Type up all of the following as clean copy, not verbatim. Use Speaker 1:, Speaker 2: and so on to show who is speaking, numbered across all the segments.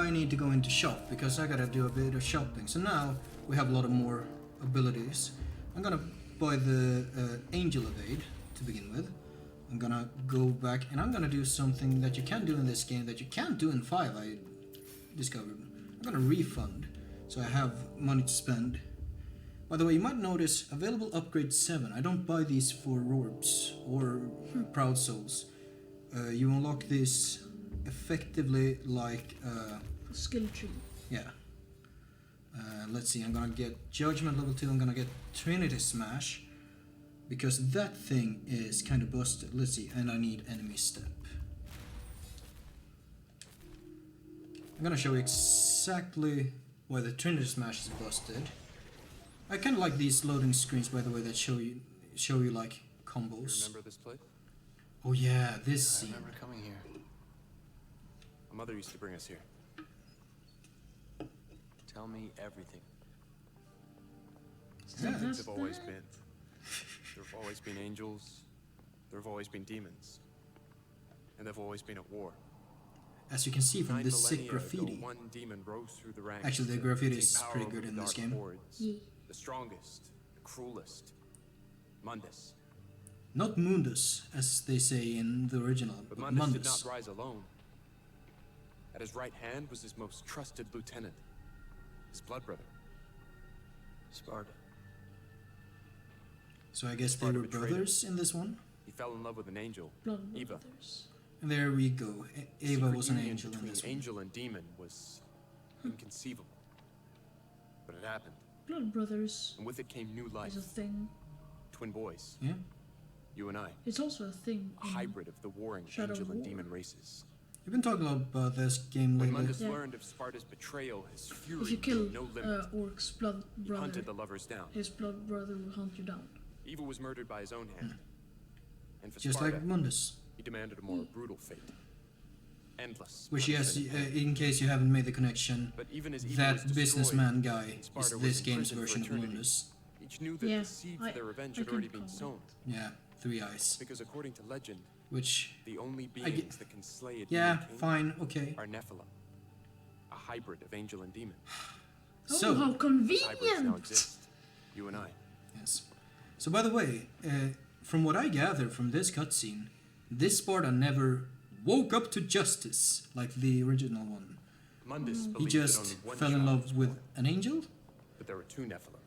Speaker 1: I need to go into shop because I gotta do a bit of shopping. So now we have a lot of more abilities. I'm gonna buy the Angel Evade to begin with. I'm gonna go back and I'm gonna do something that you can do in this game that you can't do in 5, I discovered. I'm gonna refund, so I have money to spend. By the way, you might notice available upgrade 7. I don't buy these for Rorbs or Proud Souls. You unlock this effectively like
Speaker 2: skill tree.
Speaker 1: Yeah. Let's see, I'm gonna get Judgment level 2, I'm gonna get Trinity Smash. Because that thing is kind of busted. Let's see, and I need Enemy Step. I'm gonna show you exactly why the Trinity Smash is busted. I kind of like these loading screens, by the way, that show you like combos.
Speaker 3: You remember this place?
Speaker 1: Oh yeah, this scene.
Speaker 3: I remember coming here. My mother used to bring us here. Tell me everything.
Speaker 1: Yeah.
Speaker 3: Things have always been. There have always been angels. There have always been demons. And they've always been at war.
Speaker 1: As you can see from
Speaker 3: 9
Speaker 1: this sick
Speaker 3: millennia ago,
Speaker 1: graffiti.
Speaker 3: one demon rose through the ranks.
Speaker 1: Actually, the
Speaker 3: to
Speaker 1: graffiti
Speaker 3: take
Speaker 1: is
Speaker 3: power
Speaker 1: pretty
Speaker 3: over
Speaker 1: good
Speaker 3: the
Speaker 1: in this
Speaker 3: dark
Speaker 1: game.
Speaker 3: hordes.
Speaker 2: Yeah.
Speaker 3: The strongest, the cruelest. Mundus.
Speaker 1: Not Mundus, as they say in the original,
Speaker 3: But
Speaker 1: but
Speaker 3: Mundus did
Speaker 1: Mundus.
Speaker 3: not rise alone. At his right hand was his most trusted lieutenant, his blood brother, Sparta.
Speaker 1: So I guess they
Speaker 3: Sparta
Speaker 1: were
Speaker 3: betrayed
Speaker 1: brothers in this one.
Speaker 3: He fell in love with an angel,
Speaker 2: Blood
Speaker 3: Eva.
Speaker 2: brothers.
Speaker 1: And there we go. Ava
Speaker 3: Secret
Speaker 1: was an
Speaker 3: union
Speaker 1: angel in
Speaker 3: between
Speaker 1: this one.
Speaker 3: angel and demon was inconceivable. But it happened.
Speaker 2: Blood brothers
Speaker 3: And with it came new life.
Speaker 2: is a thing.
Speaker 3: Twin boys.
Speaker 1: Yeah.
Speaker 3: You and I.
Speaker 2: It's also a thing.
Speaker 3: A hybrid of the warring
Speaker 2: Shadow
Speaker 3: angel and
Speaker 2: War.
Speaker 3: demon races.
Speaker 1: You've been talking a lot about this game
Speaker 3: When
Speaker 1: lately.
Speaker 3: Mundus
Speaker 2: Yeah.
Speaker 3: learned of Sparta's betrayal, his fury
Speaker 2: If you kill
Speaker 3: knew no limit.
Speaker 2: Orc's blood
Speaker 3: He
Speaker 2: brother,
Speaker 3: hunted the lovers down.
Speaker 2: his blood brother will hunt you down.
Speaker 3: Eva was murdered by his own hand. And for
Speaker 1: Just
Speaker 3: Sparta,
Speaker 1: like Mundus.
Speaker 3: he demanded a more brutal fate. Endless.
Speaker 1: Which, yes,
Speaker 3: punishment.
Speaker 1: in case you haven't made the connection,
Speaker 3: But even as Eva was
Speaker 1: that
Speaker 3: destroyed,
Speaker 1: businessman guy is
Speaker 3: Sparta was
Speaker 1: this
Speaker 3: in
Speaker 1: game's
Speaker 3: prison for
Speaker 1: version of
Speaker 3: eternity.
Speaker 1: Mundus.
Speaker 3: each knew that
Speaker 2: Yeah,
Speaker 3: the seeds
Speaker 2: I-
Speaker 3: of their revenge
Speaker 2: I
Speaker 3: had already
Speaker 2: can
Speaker 3: been
Speaker 2: call
Speaker 3: sown.
Speaker 1: Yeah, 3 eyes.
Speaker 3: Because according to legend,
Speaker 1: Which,
Speaker 3: the only
Speaker 1: I
Speaker 3: beings
Speaker 1: get-
Speaker 3: that can slay a
Speaker 1: yeah,
Speaker 3: demon king
Speaker 1: fine, okay.
Speaker 3: are Nephilim, a hybrid of angel and demon.
Speaker 2: Oh,
Speaker 1: So,
Speaker 2: how
Speaker 3: These hybrids now
Speaker 2: convenient!
Speaker 3: exist. You and I.
Speaker 1: yes. So, by the way, from what I gather from this cutscene, this Sparta never woke up to justice like the original one.
Speaker 3: Mundus
Speaker 1: He
Speaker 3: believed
Speaker 1: just
Speaker 3: that only one
Speaker 1: fell in
Speaker 3: child
Speaker 1: love
Speaker 3: was
Speaker 1: with
Speaker 3: born,
Speaker 1: an angel?
Speaker 3: but there were 2 Nephilim,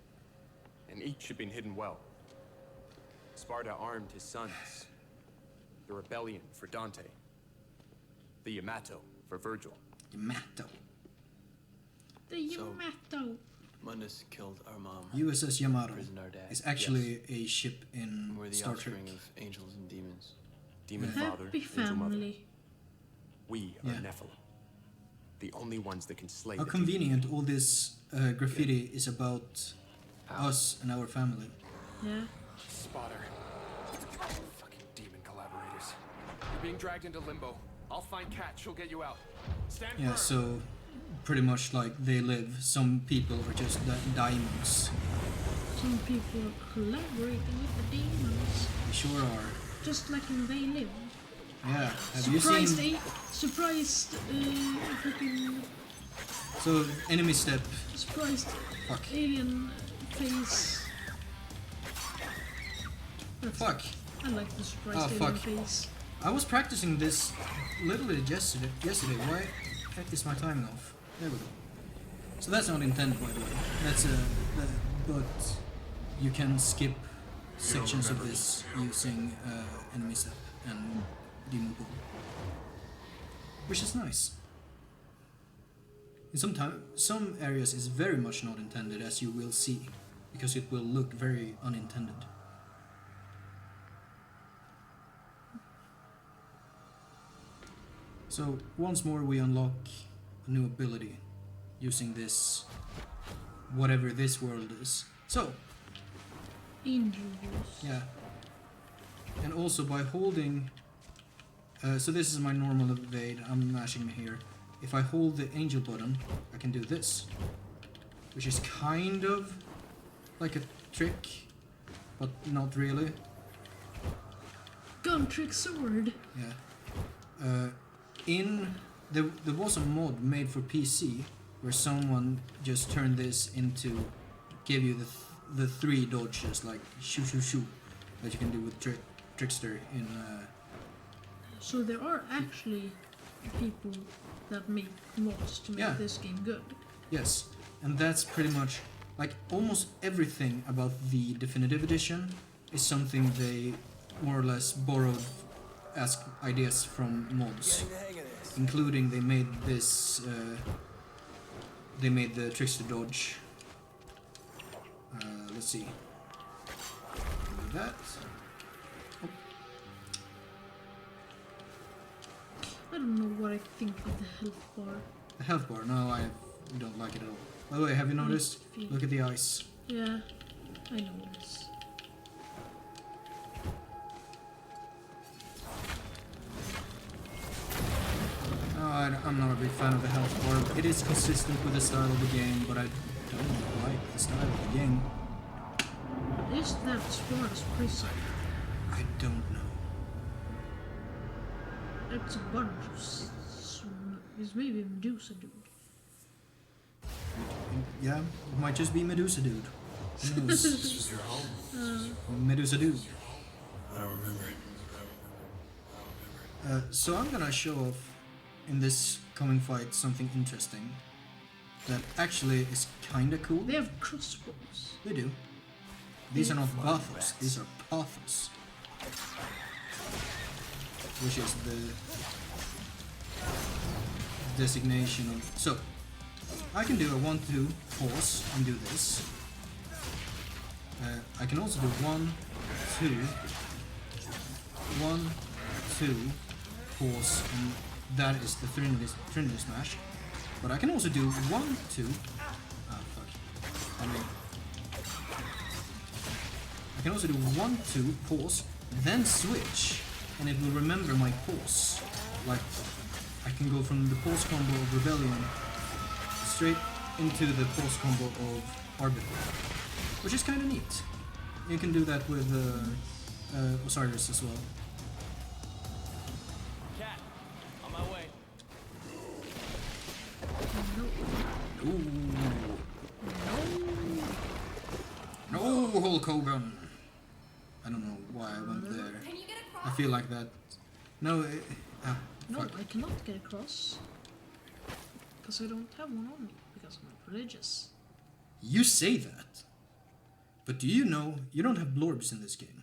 Speaker 3: and each had been hidden well. Sparta armed his sons. The rebellion for Dante. The Yamato for Virgil.
Speaker 1: Yamato.
Speaker 2: The
Speaker 4: So-
Speaker 2: Yamato.
Speaker 4: Mundus killed our mom,
Speaker 1: USS Yamato
Speaker 4: imprisoned our dad.
Speaker 1: is actually a ship in
Speaker 4: We're the
Speaker 1: Star Trek.
Speaker 4: offspring of angels and demons.
Speaker 3: Demon father,
Speaker 2: Happy
Speaker 3: angel mother.
Speaker 2: family.
Speaker 3: We are
Speaker 1: Yeah.
Speaker 3: Nephilim. The only ones that can slay
Speaker 1: How
Speaker 3: the demon.
Speaker 1: convenient all this graffiti is about us and our family.
Speaker 2: Yeah.
Speaker 3: Spotter. Fucking demon collaborators. You're being dragged into limbo. I'll find Kat. She'll get you out. Stand
Speaker 1: Yeah,
Speaker 3: firm.
Speaker 1: so pretty much like they live. Some people are just diamonds.
Speaker 2: Some people are collaborating with the demons.
Speaker 1: They sure are.
Speaker 2: Just like in They Live.
Speaker 1: Yeah. Have you
Speaker 2: Surprised,
Speaker 1: seen?
Speaker 2: surprised, freaking,
Speaker 1: So enemy step.
Speaker 2: surprised
Speaker 1: Fuck.
Speaker 2: alien face. That's
Speaker 1: Fuck.
Speaker 2: I like the surprised
Speaker 1: Oh,
Speaker 2: alien
Speaker 1: fuck.
Speaker 2: face.
Speaker 1: I was practicing this literally yesterday. Why is my timing off? There we go. So that's not intended, by the way. That's but you can skip sections of this using enemy step and demon pool, which is nice. In some areas is very much not intended, as you will see, because it will look very unintended. So once more we unlock a new ability using this, whatever this world is. So,
Speaker 2: Angels.
Speaker 1: yeah. And also by holding, so this is my normal evade, I'm mashing here. If I hold the angel button, I can do this, which is kind of like a trick, but not really.
Speaker 2: Gun trick sword.
Speaker 1: Yeah. In there was a mod made for PC where someone just turned this into give you the 3 dodges like shoo shoo shoo that you can do with Trickster in.
Speaker 2: So there are actually people that make mods to make
Speaker 1: Yeah.
Speaker 2: this game good.
Speaker 1: Yes, and that's pretty much like almost everything about the definitive edition is something they more or less borrowed as ideas from mods, including they made this. They made the Trickster dodge. Let's see. Do that. Oh.
Speaker 2: I don't know what I think of the health bar.
Speaker 1: The health bar. No, I don't like it at all. By the way, have you noticed? Look at the ice.
Speaker 2: Yeah, I know this.
Speaker 1: No, I'm not a big fan of the health bar. It is consistent with the style of the game, but I don't like the style of the game.
Speaker 2: Is that Sparta's prison?
Speaker 1: I don't know.
Speaker 2: It's a bunch of it's maybe Medusa dude.
Speaker 1: Yeah, it might just be Medusa dude. Who knows?
Speaker 4: This was your home?
Speaker 1: Medusa dude.
Speaker 4: I don't remember.
Speaker 1: So I'm gonna show off in this coming fight something interesting that actually is kinda cool.
Speaker 2: They have crossbows.
Speaker 1: They do. These are not Bathos, these are Pathos. Which is the designation of... So, I can do a 1-2 pause and do this. I can also do 1, 2, 1, 2, pause, and that is the Trinity Smash. But I can also do 1, 2... Ah, fuck. I mean... I can also do 1, 2, pause, then switch, and it will remember my pause. Like, I can go from the pause combo of Rebellion straight into the pause combo of Arbiter, which is kind of neat. You can do that with Osiris as well.
Speaker 3: Cat, on my way.
Speaker 1: No, Hulk Hogan. I don't know why I went there.
Speaker 5: Can you get
Speaker 1: I
Speaker 5: across?
Speaker 1: feel like that. No,
Speaker 2: No,
Speaker 1: fuck.
Speaker 2: I cannot get across. Because I don't have one on me. Because I'm not religious.
Speaker 1: You say that, but do you know you don't have blorbs in this game?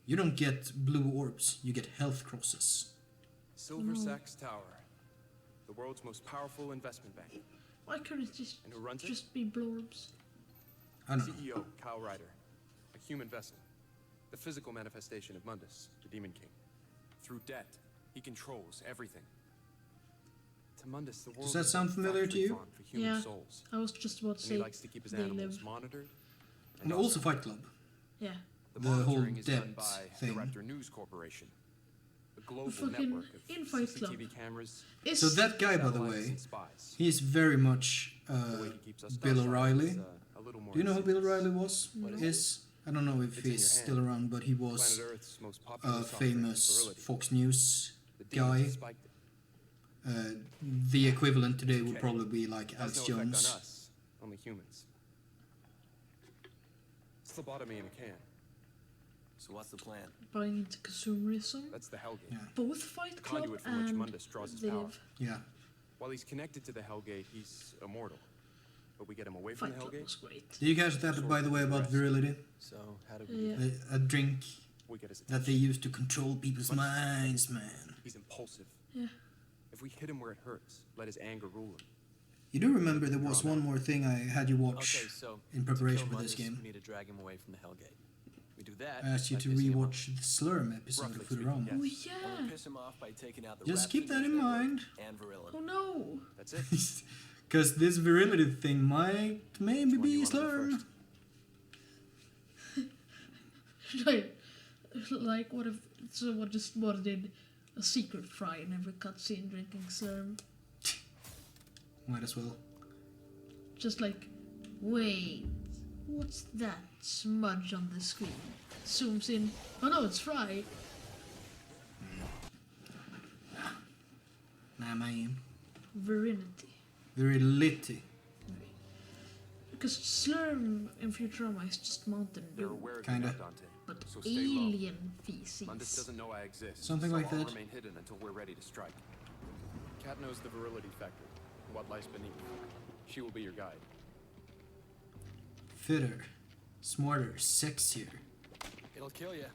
Speaker 1: You don't get blue orbs, you get health crosses.
Speaker 3: Silver Sachs Tower, the world's most powerful investment bank.
Speaker 2: Why couldn't it
Speaker 3: And who runs it?
Speaker 2: just be blorbs?
Speaker 1: I don't know.
Speaker 3: CEO Kyle Ryder, a human vessel, the physical manifestation of Mundus, the Demon King. Through debt, he controls everything. To Mundus, the world
Speaker 1: Does that
Speaker 3: is a
Speaker 1: sound familiar to
Speaker 3: factory
Speaker 1: you?
Speaker 3: farm for human
Speaker 2: Yeah.
Speaker 3: souls.
Speaker 2: I was just about to
Speaker 3: And
Speaker 2: say
Speaker 3: he likes to keep his
Speaker 2: they
Speaker 3: animals
Speaker 2: live.
Speaker 3: monitored.
Speaker 1: And also Fight Club.
Speaker 2: Yeah.
Speaker 1: the whole
Speaker 3: monitoring is done
Speaker 1: debt
Speaker 3: by
Speaker 1: thing.
Speaker 3: Director News Corporation, a global
Speaker 2: Fucking
Speaker 3: network of
Speaker 2: in Fight Club.
Speaker 3: CCTV cameras,
Speaker 2: Is
Speaker 1: So that guy, by the
Speaker 3: satellites,
Speaker 1: way,
Speaker 3: and spies.
Speaker 1: he's very much
Speaker 3: The way he keeps us
Speaker 1: Bill
Speaker 3: docile
Speaker 1: O'Reilly.
Speaker 3: is, a little more
Speaker 1: Do you know who Bill
Speaker 3: insidious.
Speaker 1: O'Reilly was? Is? I don't know if
Speaker 3: It's in
Speaker 1: he's
Speaker 3: your
Speaker 1: still
Speaker 3: hand.
Speaker 1: around, but he was
Speaker 3: Planet Earth's most popular
Speaker 1: a
Speaker 3: software,
Speaker 1: famous
Speaker 3: Virility.
Speaker 1: Fox News
Speaker 3: The demons
Speaker 1: guy.
Speaker 3: have spiked it.
Speaker 1: The equivalent today would
Speaker 3: Okay.
Speaker 1: probably be like
Speaker 3: Has
Speaker 1: Alex
Speaker 3: no effect on
Speaker 1: Jones.
Speaker 3: us, only humans. It's lobotomy in a can.
Speaker 4: So what's the plan?
Speaker 2: buying into consumerism.
Speaker 3: That's the Hellgate.
Speaker 1: Yeah.
Speaker 2: Both Fight
Speaker 3: The
Speaker 2: Club
Speaker 3: conduit from which
Speaker 2: and
Speaker 3: Mundus draws his power.
Speaker 2: Live.
Speaker 1: Yeah.
Speaker 3: While he's connected to the Hellgate, he's immortal. But we get him away from
Speaker 2: Fight
Speaker 3: the
Speaker 2: Club
Speaker 3: Hellgate,
Speaker 2: was great.
Speaker 1: Did you catch that, by the way, about virility?
Speaker 4: So how do we
Speaker 2: Yeah.
Speaker 4: do that?
Speaker 1: A drink
Speaker 3: we get his
Speaker 1: that they
Speaker 3: attention.
Speaker 1: use to control people's minds, man.
Speaker 3: He's impulsive.
Speaker 2: Yeah.
Speaker 3: If we hit him where it hurts, let his anger rule him.
Speaker 1: You do remember there was one more thing I had you watch
Speaker 4: Okay, so
Speaker 1: in
Speaker 4: to
Speaker 1: preparation
Speaker 4: kill
Speaker 1: for this
Speaker 4: Mundus,
Speaker 1: game.
Speaker 4: We need to drag him away from the Hellgate. We do that.
Speaker 1: I asked you
Speaker 4: by
Speaker 1: to
Speaker 4: pissing him off.
Speaker 1: rewatch the Slurm episode
Speaker 3: Roughly
Speaker 1: of Futurama.
Speaker 3: speaking,
Speaker 2: Oh
Speaker 3: yes.
Speaker 2: yeah.
Speaker 4: And we piss him off by taking out the
Speaker 1: Just
Speaker 4: Raps
Speaker 1: keep that in
Speaker 4: Network
Speaker 1: mind.
Speaker 4: And Virility.
Speaker 2: Oh no.
Speaker 3: That's it.
Speaker 1: Because this virility thing might maybe
Speaker 4: Which one do
Speaker 1: be
Speaker 4: you wanna do
Speaker 1: Slurm.
Speaker 4: first?
Speaker 2: like what if someone just did a secret fry in every cutscene drinking Slurm?
Speaker 1: Might as well.
Speaker 2: Just like, wait, what's that smudge on the screen? Zooms in. Oh no, it's Fry.
Speaker 1: Nah, man.
Speaker 2: Virility.
Speaker 1: Virility.
Speaker 2: Because Slurm in Futurama is just mountain
Speaker 3: They're
Speaker 2: dew,
Speaker 3: aware of
Speaker 1: Kinda.
Speaker 3: you now, Dante.
Speaker 2: but
Speaker 3: So stay low.
Speaker 2: alien
Speaker 3: Mundus
Speaker 2: feces.
Speaker 3: doesn't know I exist.
Speaker 1: Something
Speaker 3: so
Speaker 1: like
Speaker 3: I'll
Speaker 1: that.
Speaker 3: remain hidden until we're ready to strike. Cat knows the virility factor, what lies beneath. She will be your guide.
Speaker 1: Fitter. Smarter. Sexier.
Speaker 4: It'll kill you.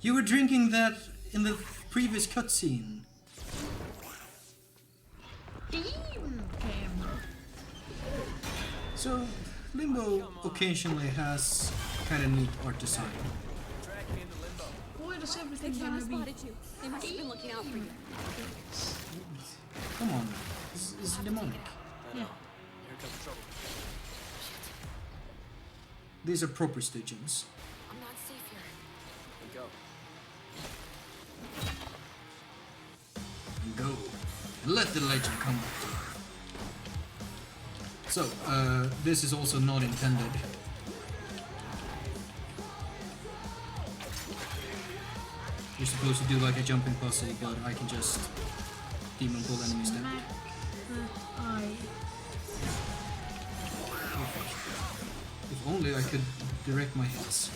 Speaker 1: You were drinking that in the previous cutscene.
Speaker 2: Demon camera.
Speaker 1: So, Limbo occasionally has kind of neat art design.
Speaker 4: Drag me into limbo.
Speaker 2: Why does
Speaker 5: The
Speaker 2: everything
Speaker 5: camera
Speaker 2: gonna be
Speaker 5: spotted you. They must have been looking out for you.
Speaker 1: Come on, this is demonic.
Speaker 4: I
Speaker 2: Yeah.
Speaker 4: know. Here comes trouble.
Speaker 1: These are proper Stygians.
Speaker 5: I'm not safe here.
Speaker 4: And go.
Speaker 1: And go. Let the legend come back to you. So, this is also not intended. You're supposed to do like a jumping puzzle, but I can just demon pull enemies down.
Speaker 2: Smack the eye.
Speaker 1: If only I could direct my hits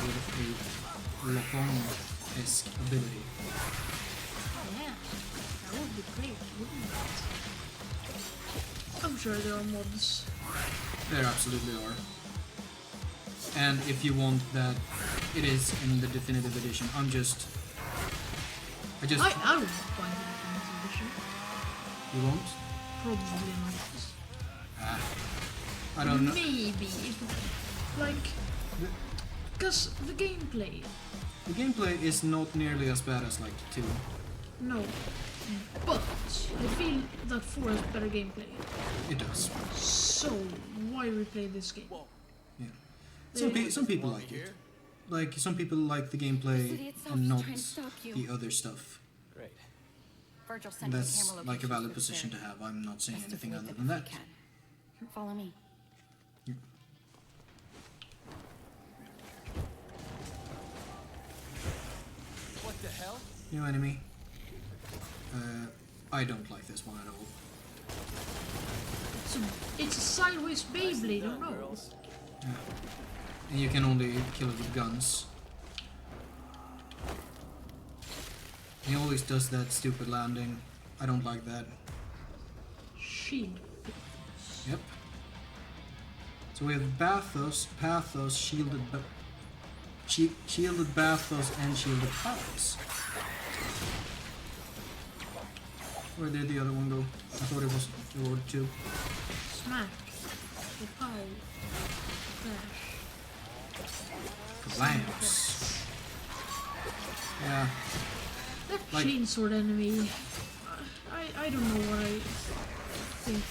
Speaker 1: with a Lopon-esque ability.
Speaker 2: Yeah, that would be great, wouldn't it? I'm sure there are mods.
Speaker 1: There absolutely are. And if you want that, it is in the definitive edition. I
Speaker 2: I would buy the definitive edition.
Speaker 1: You won't?
Speaker 2: Probably not.
Speaker 1: Ah, I don't know.
Speaker 2: Maybe. Like, because the gameplay.
Speaker 1: The gameplay is not nearly as bad as like 2.
Speaker 2: No. But I feel that 4 has better gameplay.
Speaker 1: It does.
Speaker 2: So why replay this game?
Speaker 4: Whoa.
Speaker 1: Yeah.
Speaker 2: Yeah.
Speaker 1: Some people
Speaker 4: Want
Speaker 1: like
Speaker 4: me
Speaker 1: it.
Speaker 4: here?
Speaker 1: Like some people like the
Speaker 5: The
Speaker 1: gameplay
Speaker 5: city itself
Speaker 1: and
Speaker 5: is
Speaker 1: not
Speaker 5: trying to stop you.
Speaker 1: the other stuff.
Speaker 4: Great.
Speaker 5: Virgil
Speaker 1: And
Speaker 5: sent me the
Speaker 1: that's
Speaker 5: camera
Speaker 1: like a
Speaker 5: locations
Speaker 1: valid
Speaker 5: for the
Speaker 1: position to
Speaker 5: fair.
Speaker 1: have. I'm not saying
Speaker 5: Best to
Speaker 1: anything
Speaker 5: avoid
Speaker 1: other
Speaker 5: them
Speaker 1: than
Speaker 5: if
Speaker 1: that.
Speaker 5: we can. Follow me.
Speaker 4: What the hell?
Speaker 1: New enemy. I don't like this one at all.
Speaker 2: It's a sideways Beyblade,
Speaker 4: Done,
Speaker 2: no.
Speaker 4: girls.
Speaker 1: And you can only kill it with guns. He always does that stupid landing. I don't like that.
Speaker 2: Shield.
Speaker 1: Yep. So we have Bathos, Pathos, shielded Bathos, and shielded Pathos. Where did the other one go? I thought it was the word 2.
Speaker 2: Smack. The pie. Crash.
Speaker 1: Kablams. Yeah.
Speaker 2: That
Speaker 1: Like-
Speaker 2: chainsword enemy. I don't know what I think.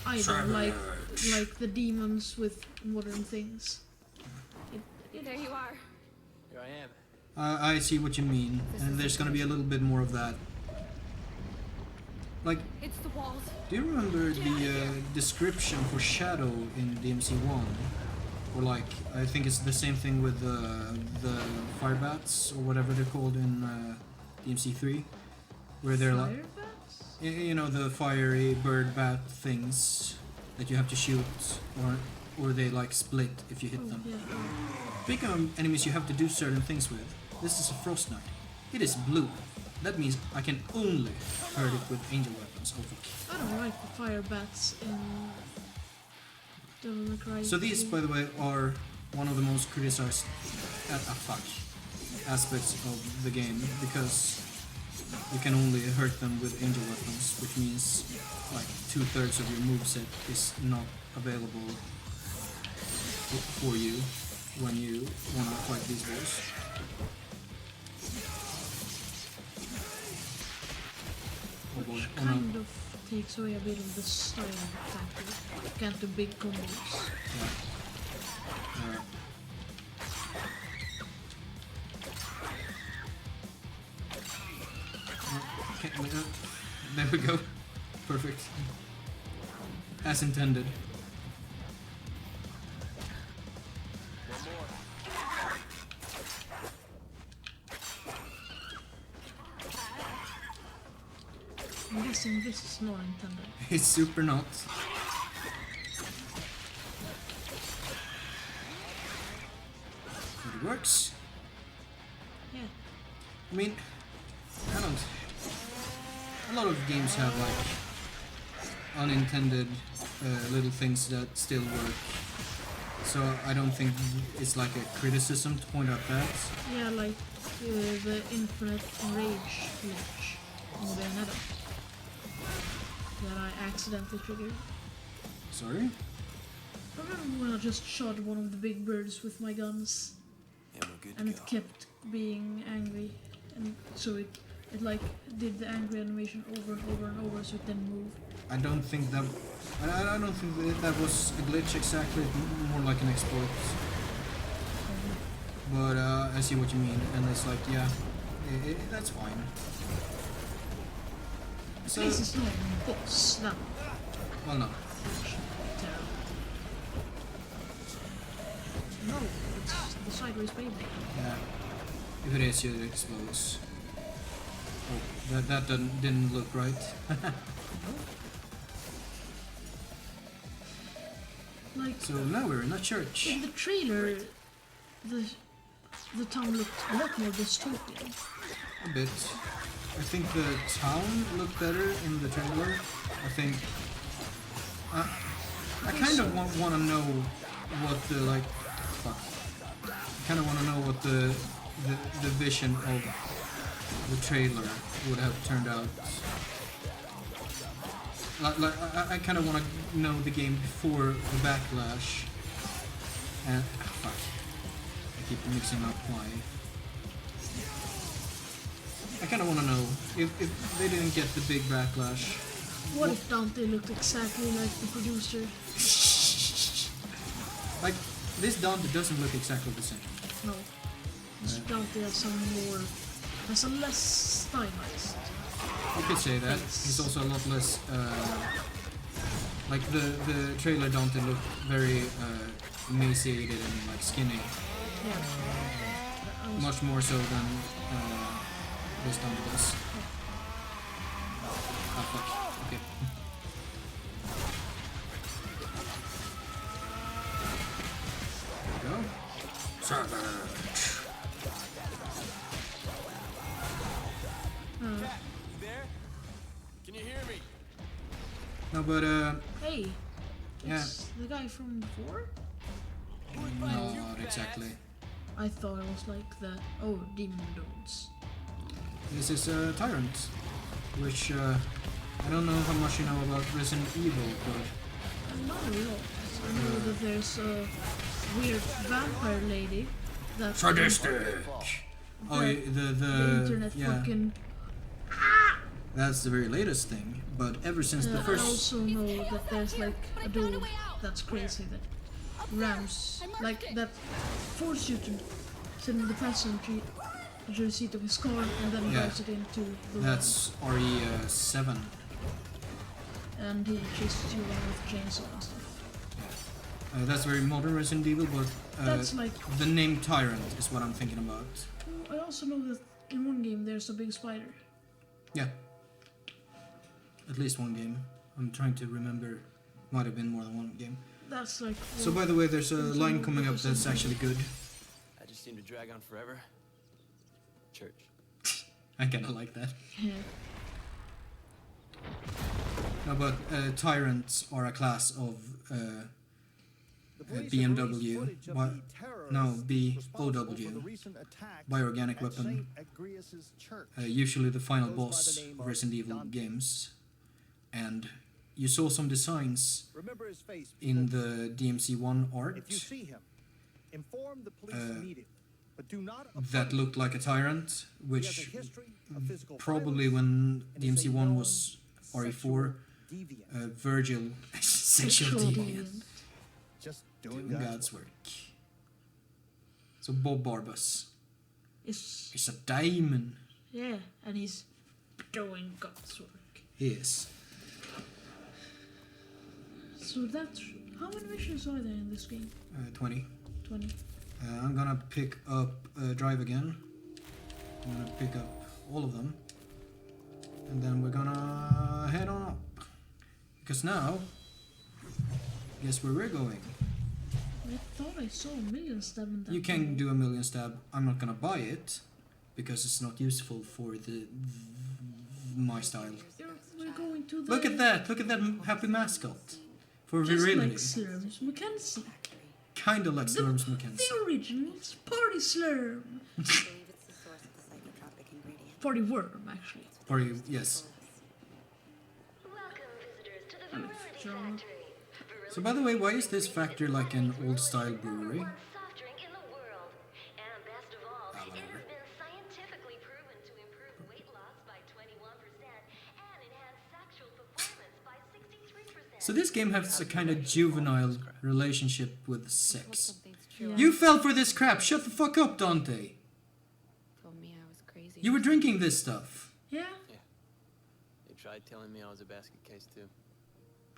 Speaker 2: I don't like the demons with modern things.
Speaker 5: There you are.
Speaker 4: Here I am.
Speaker 1: I see what you mean, and there's gonna be a little bit more of that. Like,
Speaker 5: It's the walls.
Speaker 1: do you remember the description for Shadow in DmC 1? Or like, I think it's the same thing with the fire bats, or whatever they're called in DmC 3, where they're like,
Speaker 2: Fire bats?
Speaker 1: you know, the fiery bird bat things that you have to shoot, or they like split if you hit
Speaker 2: Oh,
Speaker 1: them.
Speaker 2: yeah.
Speaker 1: Speaking of enemies you have to do certain things with, this is a Frost Knight. It is blue. That means I can only hurt it with angel weapons. Oh, fuck.
Speaker 2: I don't like the fire bats in Devil May Cry.
Speaker 1: So these,
Speaker 2: 2.
Speaker 1: by the way, are one of the most criticized aspects of the game, because you can only hurt them with angel weapons, which means like 2/3 of your moveset is not available for you when you want to fight these boys. Oh boy,
Speaker 2: Which
Speaker 1: oh no.
Speaker 2: kind of takes away a bit of the style factor. You can't do big combos.
Speaker 1: Yeah. Okay, there we go. Perfect. As intended.
Speaker 4: One more.
Speaker 2: guessing this is not intended.
Speaker 1: It's super not. But it works.
Speaker 2: Yeah.
Speaker 1: I mean, I don't. A lot of games have like unintended little things that still work. So I don't think it's like a criticism to point out that.
Speaker 2: Yeah, like the infinite rage glitch in Bayonetta that I accidentally triggered.
Speaker 1: Sorry?
Speaker 2: Remember when I just shot one of the big birds with my guns
Speaker 3: Yeah, we're good
Speaker 2: and
Speaker 3: to
Speaker 2: it
Speaker 3: go.
Speaker 2: kept being angry, and so it like did the angry animation over and over and over, so it didn't move.
Speaker 1: I don't think that. I don't think that was a glitch exactly. More like an exploit. But I see what you mean, and it's like, yeah, that's fine. So,
Speaker 2: This is not a boss now.
Speaker 1: well, no.
Speaker 2: No, it's the sideways baby.
Speaker 1: Yeah. If it is, it explodes. Oh, that didn't look right.
Speaker 2: Like
Speaker 1: So now we're in a church.
Speaker 2: in the trailer, the town looked a lot more dystopian.
Speaker 1: A bit. I think the town looked better in the trailer. I think. I kind of want to know what the like. Fuck. I kind of want to know what the vision of the trailer would have turned out. Like I kind of want to know the game before the backlash. And fuck. I keep mixing up why. I kind of want to know if they didn't get the big backlash.
Speaker 2: What if Dante looked exactly like the producer?
Speaker 1: Like, this Dante doesn't look exactly the same.
Speaker 2: No. This Dante has a less stylized.
Speaker 1: You could say that. He's also a lot less. Like the trailer Dante looked very emaciated and like skinny,
Speaker 2: Yeah.
Speaker 1: much more so than this Dante does. Ah fuck. Okay. There we go.
Speaker 4: You there? Can you hear me?
Speaker 1: No, but
Speaker 2: Hey,
Speaker 1: yeah.
Speaker 2: it's the guy from before?
Speaker 1: No, not exactly.
Speaker 2: I thought it was like the demon dudes.
Speaker 1: This is Tyrant, which I don't know how much you know about Resident Evil, but
Speaker 2: Not a lot. I know that there's a weird vampire lady that
Speaker 1: sadistic. Oh,
Speaker 2: that
Speaker 1: the
Speaker 2: the internet
Speaker 1: yeah,
Speaker 2: fucking.
Speaker 1: that's the very latest thing. But ever since the
Speaker 2: I
Speaker 1: first,
Speaker 2: also know that there's like a dude that's crazy that rams like that force you to sit in the passenger seat of his car and then
Speaker 1: Yeah.
Speaker 2: drives it into the
Speaker 1: that's RE7.
Speaker 2: and he chases you around with a chainsaw and stuff.
Speaker 1: That's very modern Resident Evil, but
Speaker 2: That's like.
Speaker 1: the name Tyrant is what I'm thinking about.
Speaker 2: I also know that in one game there's a big spider.
Speaker 1: Yeah, at least one game. I'm trying to remember. Might have been more than one game.
Speaker 2: That's like.
Speaker 1: So by the way, there's a line coming up that's actually good.
Speaker 4: I just seem to drag on forever. Church.
Speaker 1: I kinda like that.
Speaker 2: Yeah.
Speaker 1: No, but Tyrants are a class of BMW. BOW. Bioorganic weapon. Usually the final boss of Resident Evil games. And you saw some designs in the DmC 1 art
Speaker 6: If you see him, inform the police immediately, but do not
Speaker 1: that looked like a tyrant,
Speaker 6: He has a
Speaker 1: which
Speaker 6: history of physical
Speaker 1: probably
Speaker 6: violence
Speaker 1: when
Speaker 6: and is a
Speaker 1: DmC 1
Speaker 6: known
Speaker 1: was RE4,
Speaker 6: sexual deviant.
Speaker 1: Virgil, sexual deviant,
Speaker 6: Just
Speaker 1: doing God's work. So Bob Barbas
Speaker 2: Is
Speaker 1: is a diamond.
Speaker 2: yeah, and he's doing God's work.
Speaker 1: He is.
Speaker 2: So that's how many missions are there in this game?
Speaker 1: 20.
Speaker 2: 20.
Speaker 1: I'm gonna pick up Drive again. I'm gonna pick up all of them. And then we're gonna head on up. Because now, guess where we're going?
Speaker 2: I thought I saw a million stab in that.
Speaker 1: You can do a million stab. I'm not gonna buy it because it's not useful for my style.
Speaker 2: We're going to the...
Speaker 1: Look at that! Look at that happy mascot. For
Speaker 2: Just
Speaker 1: virility.
Speaker 2: like Slurms Mackenzie.
Speaker 1: Kinda like Slurms Mackenzie.
Speaker 2: The original Party Slurm. Party Worm, actually.
Speaker 1: Or yes.
Speaker 2: John.
Speaker 1: So by the way, why is this factory like an old style brewery? Whatever. So this game has a kind of juvenile relationship with sex.
Speaker 2: Yeah.
Speaker 1: You fell for this crap! Shut the fuck up, Dante!
Speaker 7: Told me I was crazy.
Speaker 1: You were drinking this stuff.
Speaker 2: Yeah?
Speaker 4: They tried telling me I was a basket case too.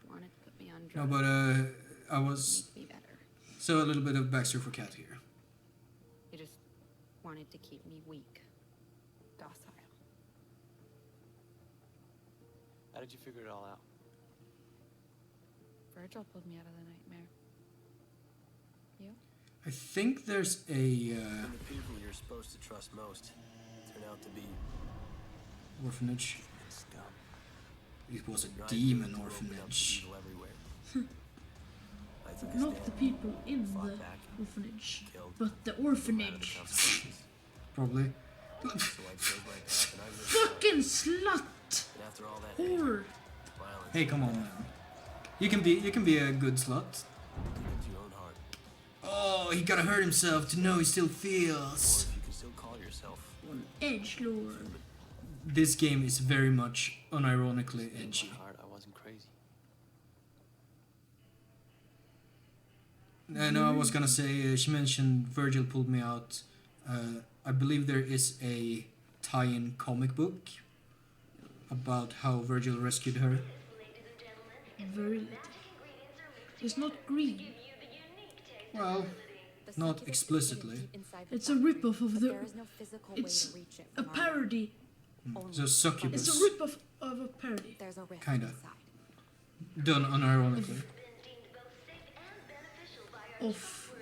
Speaker 7: Wanted to put me on
Speaker 1: No,
Speaker 7: drugs.
Speaker 1: but I was...
Speaker 7: Make me better.
Speaker 1: So a little bit of backstory for Cat here.
Speaker 7: They just wanted to keep me weak, docile.
Speaker 4: How did you figure it all out?
Speaker 7: Virgil pulled me out of the nightmare. You?
Speaker 1: I think there's a
Speaker 4: And the people you're supposed to trust most turn out to be
Speaker 1: orphanage.
Speaker 4: scum.
Speaker 1: It was a
Speaker 4: Right,
Speaker 1: demon
Speaker 4: to open up
Speaker 1: orphanage.
Speaker 4: evil everywhere. I took a
Speaker 2: Not
Speaker 4: stand,
Speaker 2: the people in
Speaker 4: fought
Speaker 2: the
Speaker 4: back,
Speaker 2: orphanage,
Speaker 4: killed,
Speaker 2: but the
Speaker 4: no matter the
Speaker 2: orphanage.
Speaker 4: consequences.
Speaker 1: Probably.
Speaker 4: So I chose my path and I lived
Speaker 2: Fucking slut!
Speaker 4: And after all that hate,
Speaker 2: Whore!
Speaker 4: violence,
Speaker 1: Hey, come on, man. You can be a good slut.
Speaker 4: do it to your own heart.
Speaker 1: Oh, he gotta hurt himself to know he still
Speaker 4: Or
Speaker 1: feels.
Speaker 4: if you can still call yourself
Speaker 2: One edgelord.
Speaker 1: This game is very much unironically
Speaker 4: in
Speaker 1: edgy.
Speaker 4: my heart, I wasn't crazy.
Speaker 1: No, I was gonna say, she mentioned Virgil pulled me out. I believe there is a tie-in comic book about how Virgil rescued her.
Speaker 2: Very little. It's not green.
Speaker 1: Well, not explicitly.
Speaker 2: It's a ripoff of the...
Speaker 7: There is no physical way
Speaker 2: It's
Speaker 7: to reach it
Speaker 2: a
Speaker 7: from our
Speaker 2: parody.
Speaker 1: So
Speaker 2: It's
Speaker 1: succubus.
Speaker 2: a ripoff of a parody.
Speaker 7: There's a rift
Speaker 1: Kinda.
Speaker 7: inside.
Speaker 1: Done unironically.
Speaker 2: Of...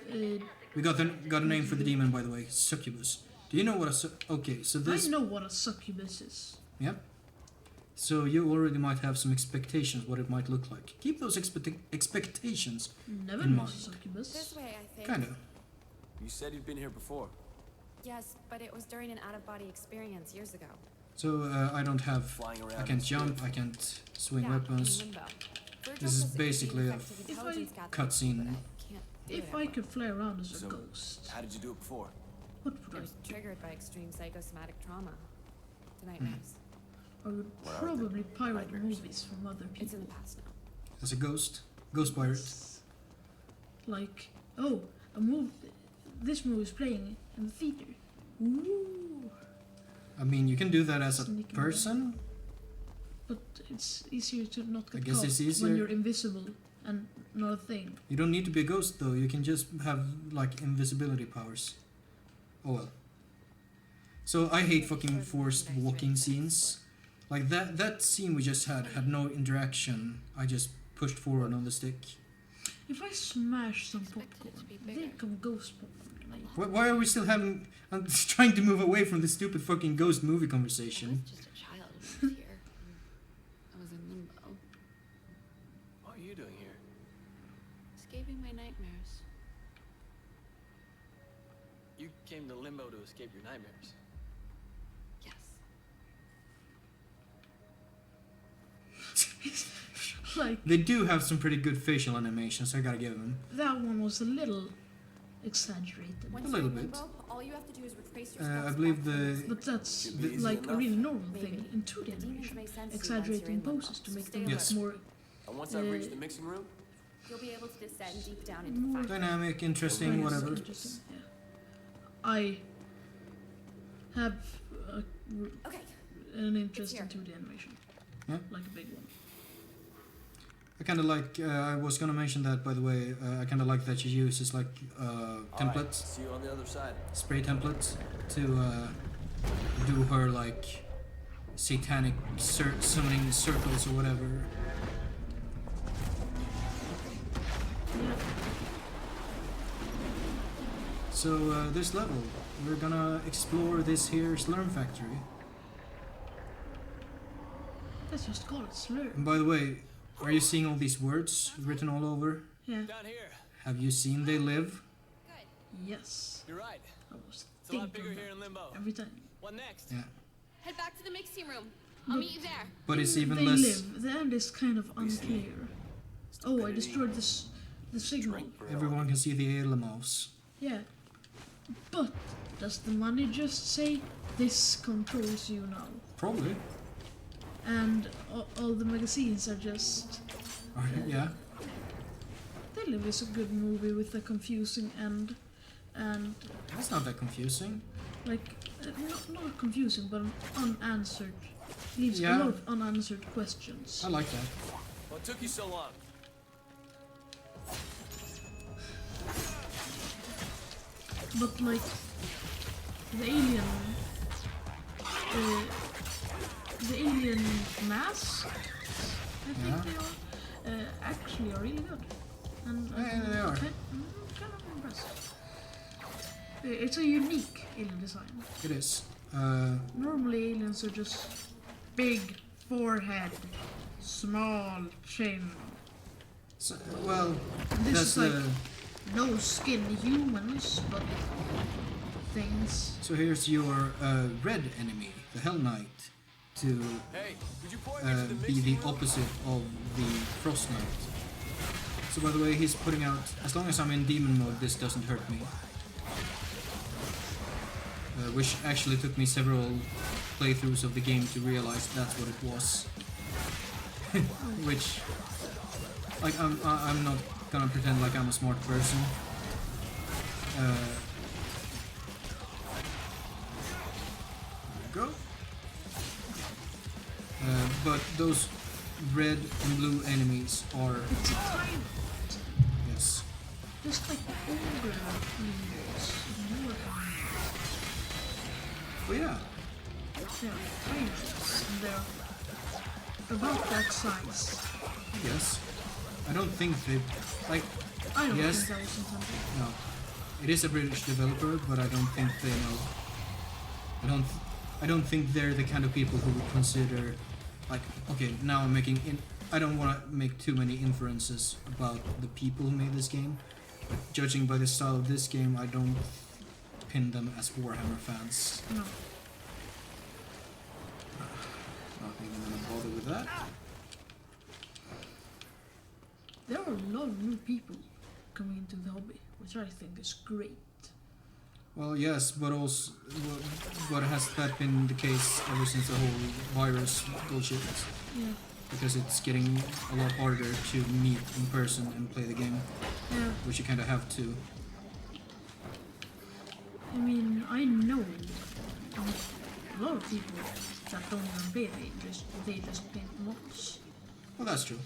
Speaker 1: We got a name for the demon, by the way. Succubus. Do you know what a okay, so
Speaker 2: I
Speaker 1: this...
Speaker 2: know what a succubus is.
Speaker 1: Yeah. So you already might have some expectations what it might look like. Keep those expectations
Speaker 2: Never
Speaker 1: in
Speaker 2: knows
Speaker 1: mind.
Speaker 2: a succubus.
Speaker 5: This way, I think.
Speaker 1: Kinda.
Speaker 4: You said you'd been here before.
Speaker 5: Yes, but it was during an out-of-body experience years ago.
Speaker 1: So I don't have...
Speaker 4: Flying around
Speaker 1: I
Speaker 4: in
Speaker 1: can't
Speaker 4: spirit.
Speaker 1: jump, I can't swing
Speaker 5: Yeah,
Speaker 1: weapons.
Speaker 5: in limbo. Virgil
Speaker 1: This is
Speaker 5: says it could be
Speaker 1: basically a
Speaker 5: effective
Speaker 2: If I-
Speaker 5: intelligence gathering,
Speaker 1: cutscene.
Speaker 5: but I can't do
Speaker 2: If
Speaker 5: it
Speaker 2: I
Speaker 5: ever.
Speaker 2: could fly around as a
Speaker 4: So,
Speaker 2: ghost,
Speaker 4: How did you do it before?
Speaker 2: what
Speaker 5: It
Speaker 2: would I
Speaker 5: was
Speaker 2: do?
Speaker 5: triggered by extreme psychosomatic trauma. To nightmares.
Speaker 2: I would
Speaker 4: What are
Speaker 2: probably pirate
Speaker 4: nightmares?
Speaker 2: movies from other
Speaker 5: It's in
Speaker 2: people.
Speaker 5: the past now.
Speaker 1: As a ghost. Ghost pirate.
Speaker 2: Like, oh, a movie. This movie is playing in the theater. Ooh,
Speaker 1: I mean, you can do that as a
Speaker 2: Sneaking
Speaker 1: person.
Speaker 2: but it's easier to not
Speaker 1: I
Speaker 2: get
Speaker 1: guess
Speaker 2: caught
Speaker 1: it's easier.
Speaker 2: when you're invisible and not a thing.
Speaker 1: You don't need to be a ghost though, you can just have like invisibility powers. Oh well. So I hate fucking forced walking scenes. Like that scene we just had no interaction. I just pushed forward on the stick.
Speaker 2: If I smash some
Speaker 7: Expected it
Speaker 2: popcorn,
Speaker 7: to be
Speaker 2: they
Speaker 7: bigger.
Speaker 2: come ghost popcorn. Like,
Speaker 1: Why are we still having... I'm just trying to move away from this stupid fucking ghost movie
Speaker 7: I
Speaker 1: conversation.
Speaker 7: was just a child who moved here. I was in limbo,
Speaker 4: What are you doing here?
Speaker 7: escaping my nightmares.
Speaker 4: You came to Limbo to escape your nightmares.
Speaker 7: Yes.
Speaker 2: like
Speaker 1: They do have some pretty good facial animations, I gotta give them.
Speaker 2: that one was a little exaggerated.
Speaker 5: Once
Speaker 1: A
Speaker 5: you're
Speaker 1: little
Speaker 5: in
Speaker 1: bit.
Speaker 5: limbo, all you have to do is retrace your
Speaker 1: I
Speaker 5: steps
Speaker 1: believe
Speaker 5: back from
Speaker 1: the...
Speaker 2: But that's
Speaker 4: Should be easy
Speaker 2: like a
Speaker 4: enough.
Speaker 2: really normal
Speaker 5: Maybe.
Speaker 2: thing in 2D
Speaker 5: The demons
Speaker 2: animation.
Speaker 5: make sense to you once you're
Speaker 2: Exaggerating
Speaker 5: in limbo,
Speaker 2: poses to
Speaker 5: so
Speaker 2: make
Speaker 5: stay
Speaker 2: them
Speaker 1: Yes.
Speaker 2: more
Speaker 4: And once I reach the mixing room,
Speaker 5: You'll be able to descend deep down into
Speaker 2: More
Speaker 5: the fire.
Speaker 1: Dynamic, interesting,
Speaker 2: Nice,
Speaker 1: whatever.
Speaker 2: interesting, yeah. I have
Speaker 5: Okay,
Speaker 2: an interest
Speaker 5: here.
Speaker 2: in 2D animation.
Speaker 1: Yeah.
Speaker 2: Like a big one.
Speaker 1: I kind of like... I was gonna mention that, by the way. I kind of like that she uses like
Speaker 4: all right,
Speaker 1: templates,
Speaker 4: see you on the other side.
Speaker 1: spray templates, to do her like satanic summoning circles or whatever.
Speaker 2: Yeah.
Speaker 1: So this level, we're gonna explore this here slurm factory.
Speaker 2: Let's just call it slur.
Speaker 1: And by the way, are you seeing all these words written all over?
Speaker 2: Yeah.
Speaker 4: Down here.
Speaker 1: Have you seen they live?
Speaker 2: Yes.
Speaker 4: You're right.
Speaker 2: I was
Speaker 4: It's a lot bigger
Speaker 2: thinking
Speaker 4: here in
Speaker 2: that
Speaker 4: Limbo.
Speaker 2: every time.
Speaker 4: What next?
Speaker 1: Yeah.
Speaker 5: Head back to the mixing room. I'll meet you there.
Speaker 1: But it's even
Speaker 2: they
Speaker 1: less.
Speaker 2: live. The end is kind of unclear. Oh, I destroyed the signal.
Speaker 1: Everyone can see the mouse.
Speaker 2: Yeah. But does the money just say this controls you now?
Speaker 1: Probably.
Speaker 2: And all the magazines are just.
Speaker 1: Yeah.
Speaker 2: They Live is a good movie with a confusing end, and
Speaker 1: That's not that confusing.
Speaker 2: like not confusing, but unanswered. Leaves
Speaker 1: Yeah.
Speaker 2: a lot of unanswered questions.
Speaker 1: I like that.
Speaker 4: What took you so long?
Speaker 2: But like the alien masks, I think
Speaker 1: Yeah.
Speaker 2: they are, actually are really good. And
Speaker 1: Yeah, they are.
Speaker 2: Kind of impressed. It's a unique alien design.
Speaker 1: It is.
Speaker 2: Normally aliens are just big forehead, small chin.
Speaker 1: So, well,
Speaker 2: This
Speaker 1: that's
Speaker 2: is like no skin humans, but things.
Speaker 1: so here's your red enemy, the Hell Knight, to
Speaker 4: Hey, could you point me to the
Speaker 1: be
Speaker 4: mixing
Speaker 1: the
Speaker 4: room?
Speaker 1: opposite of the Frost Knight. So by the way, he's putting out, as long as I'm in demon mode, this doesn't hurt me. Which actually took me several playthroughs of the game to realize that's what it was. Which, like, I'm not gonna pretend like I'm a smart person. There we go. But those red and blue enemies are,
Speaker 2: It's a tyrant,
Speaker 1: yes.
Speaker 2: just like the older leaders.
Speaker 1: Oh yeah,
Speaker 2: They're tyrants, and they're about that size.
Speaker 1: I guess. I don't think they, like,
Speaker 2: I don't
Speaker 1: Yes.
Speaker 2: think that was intended.
Speaker 1: no. It is a British developer, but I don't think they know. I don't think they're the kind of people who would consider, like, okay, now I'm making I don't want to make too many inferences about the people who made this game. But judging by the style of this game, I don't pin them as Warhammer fans.
Speaker 2: No.
Speaker 1: Not even gonna bother with that.
Speaker 2: There are a lot of new people coming into the hobby, which I think is great.
Speaker 1: Well, yes, but also, but has that been the case ever since the whole virus bullshit?
Speaker 2: Yeah.
Speaker 1: Because it's getting a lot harder to meet in person and play the game,
Speaker 2: Yeah.
Speaker 1: which you kind of have to.
Speaker 2: I mean, I know a lot of people that don't even play, they just paint mods
Speaker 1: Well, that's true.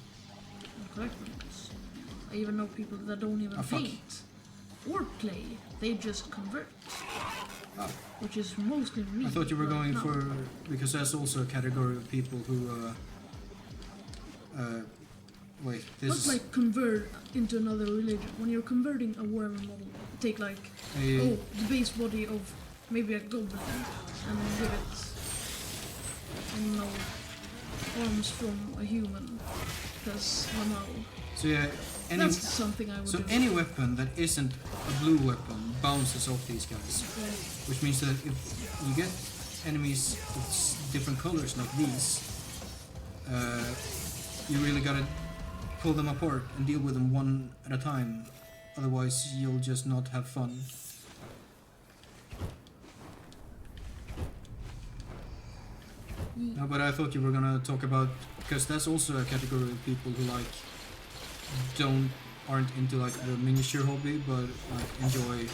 Speaker 2: and collect mods. I even know people that don't even
Speaker 1: Ah, fuck.
Speaker 2: paint or play, they just convert,
Speaker 1: Oh,
Speaker 2: which is mostly me.
Speaker 1: I thought you were
Speaker 2: right
Speaker 1: going
Speaker 2: now.
Speaker 1: for, because there's also a category of people who, wait, this
Speaker 2: Not
Speaker 1: is
Speaker 2: like convert into another religion. When you're converting a Warhammer model, take like
Speaker 1: a,
Speaker 2: the base body of maybe a goblin and give it, I don't know, arms from a human. Because
Speaker 1: so yeah,
Speaker 2: that's something I would
Speaker 1: so
Speaker 2: do.
Speaker 1: any weapon that isn't a blue weapon bounces off these guys.
Speaker 2: Yeah.
Speaker 1: Which means that if you get enemies with different colors like these, you really gotta pull them apart and deal with them one at a time. Otherwise, you'll just not have fun. No, but I thought you were gonna talk about, because that's also a category of people who like aren't into like the miniature hobby, but like enjoy